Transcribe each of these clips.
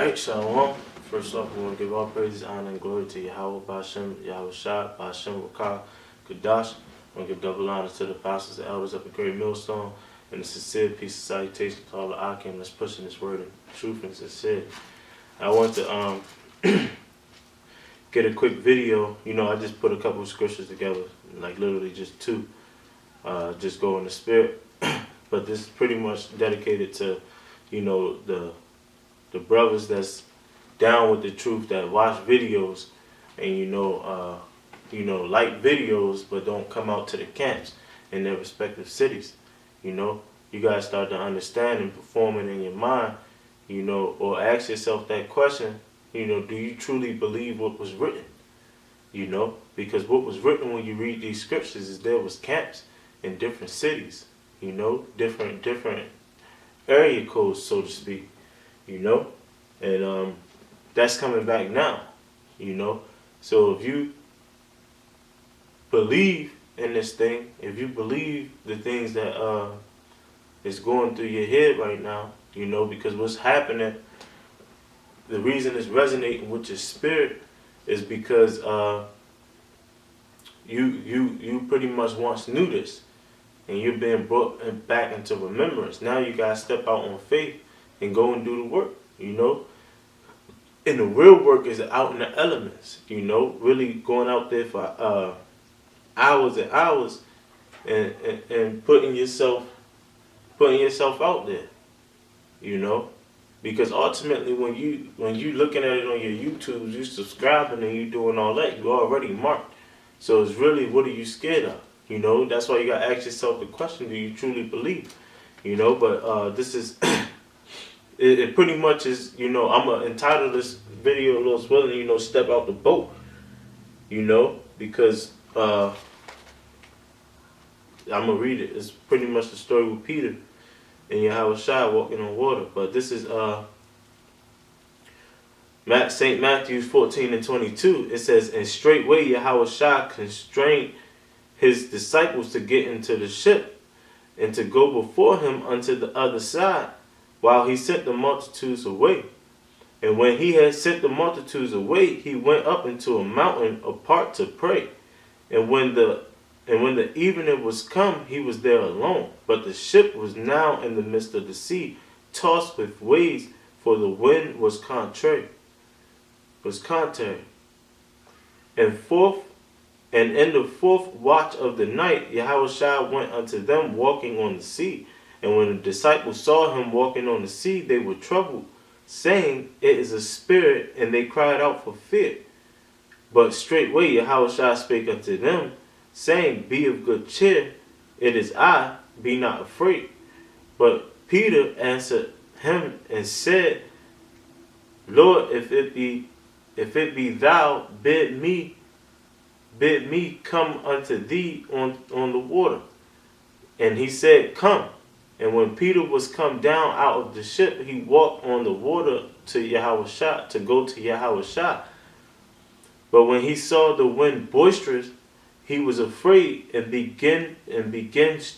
Alright, Shalom. First off, we want to give all praises, honor, and glory to Yahweh, Ba'ashem, Yahweh Shah, Ba'ashem, Rakah, Kadash. We want to give double honor to the apostles and elders of the great millstone, and a sincere peace and salutation to all the Akim that's pushing this word in truth and sincerity. I want to get a quick video. I just put a couple of scriptures together, like literally just two, just go in the spirit. But this is pretty much dedicated to, the brothers that's down with the truth, that watch videos and like videos but don't come out to the camps in their respective cities. You guys start to understand and perform it in your mind, or ask yourself that question, do you truly believe what was written? Because what was written when you read these scriptures is there was camps in different cities, different area codes, so to speak, and that's coming back now, So if you believe in this thing, if you believe the things that is going through your head right now, because what's happening, the reason it's resonating with your spirit is because you pretty much once knew this, and you're being brought back into remembrance. Now you gotta step out on faith and go and do the work, And the real work is out in the elements, really going out there for hours and hours and putting yourself out there, Because ultimately when you looking at it on your YouTube, you subscribing and you doing all that, you already marked. So it's really, what are you scared of? That's why you gotta ask yourself the question, do you truly believe? But this is it pretty much is, I'm gonna entitle this video, Lord's willing, step out the boat, because I'm gonna read it. It's pretty much the story with Peter and Yahweh Shai walking on water. But this is St. Matthew 14:22. It says, and straightway Yahweh Shai constrained his disciples to get into the ship and to go before him unto the other side, while he sent the multitudes away. And when he had sent the multitudes away, he went up into a mountain apart to pray. And when the evening was come, he was there alone. But the ship was now in the midst of the sea, tossed with waves, for the wind was contrary. And in the fourth watch of the night, Yahweh Shai went unto them walking on the sea. And when the disciples saw him walking on the sea, they were troubled, saying, it is a spirit, and they cried out for fear. But straightway Yahweh Shai spake unto them, saying, be of good cheer, it is I, be not afraid. But Peter answered him and said, Lord, if it be thou, bid me come unto thee on the water. And he said, come. And when Peter was come down out of the ship, he walked on the water to Yahweh Shai, to go to Yahweh Shai. But when he saw the wind boisterous, he was afraid and began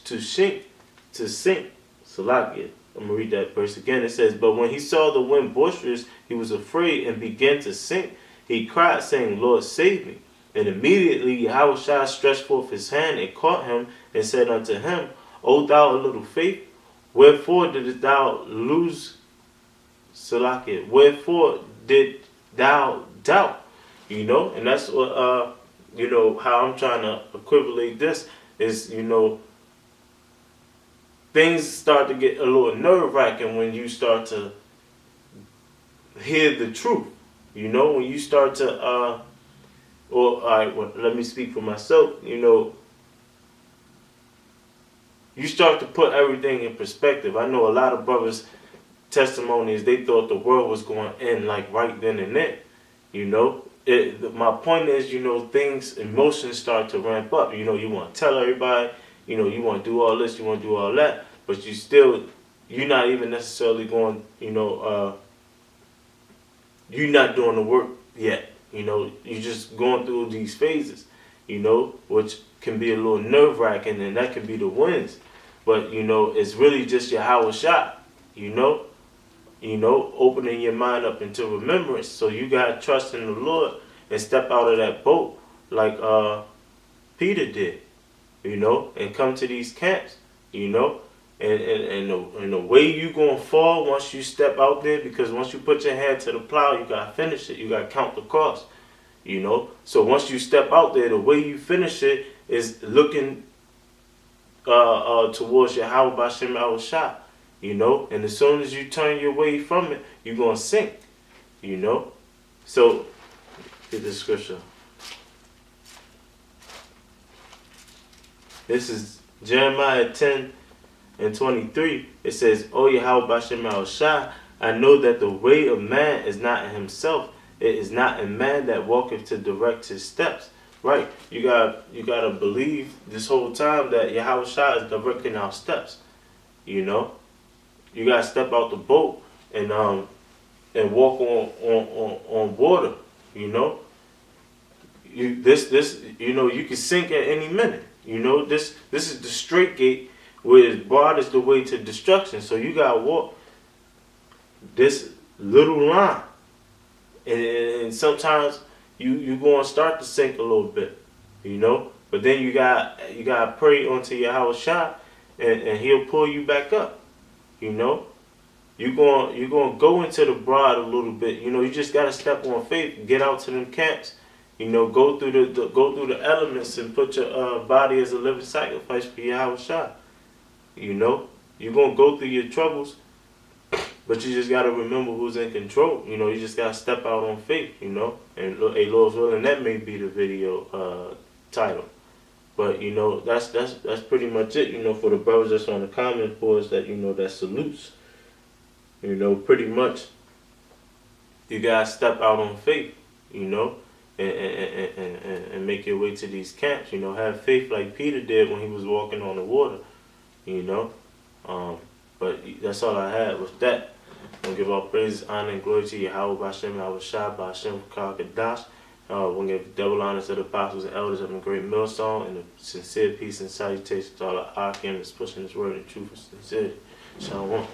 to sink. Salakia. I'm going to read that verse again. It says, but when he saw the wind boisterous, he was afraid and began to sink. He cried, saying, Lord, save me. And immediately Yahweh Shai stretched forth his hand and caught him and said unto him, O thou of little faith, wherefore didst thou lose Salakia? Wherefore did thou doubt? And that's what, how I'm trying to equivalate this is, things start to get a little nerve-wracking when you start to hear the truth. When you start to, let me speak for myself, you start to put everything in perspective. I know a lot of brothers' testimonies, they thought the world was going to end like right then and there, My point is, emotions start to ramp up. You want to tell everybody, you want to do all this, you want to do all that, but you're not even necessarily going, you're not doing the work yet. You're just going through these phases, which can be a little nerve-wracking, and that can be the winds. But, it's really just Yahweh Shai, opening your mind up into remembrance. So you gotta trust in the Lord and step out of that boat like Peter did, and come to these camps, and the way you gonna fall once you step out there, because once you put your hand to the plow, you gotta finish it. You gotta count the cost, So once you step out there, the way you finish it is looking towards your Yahweh Bashem Yahushua, and as soon as you turn your way from it, you're gonna sink, So get the scripture. This is Jeremiah 10:23. It says, "O Yahweh Bashem Yahushua, I know that the way of man is not in himself. It is not in man that walketh to direct his steps." Right? You gotta believe this whole time that Yahweh Shah is directing our steps. You gotta step out the boat and walk on water. You can sink at any minute. This is the straight gate where it's broad is the way to destruction. So you gotta walk this little line, and sometimes you gonna start to sink a little bit, but then you gotta pray onto Yahweh Shah, and he'll pull you back up. You're gonna go into the broad a little bit. You just gotta step on faith, get out to them camps. Go through the elements and put your body as a living sacrifice for Yahweh Shah. You're gonna go through your troubles, but you just gotta remember who's in control. You just gotta step out on faith. And a Lord's willing, that may be the video title. But that's pretty much it. For the brothers that's on the comment boards that that salutes. Pretty much you gotta step out on faith. And make your way to these camps. Have faith like Peter did when he was walking on the water. But that's all I had with that. I'm going to give all praise, honor, and glory to Yahweh Bashem Yahushua Bashem Kadash. We're going to give double honor to the apostles and elders of the great millstone, and a sincere peace and salutation to all the Akim that's pushing this word in truth and sincerity. Shalom.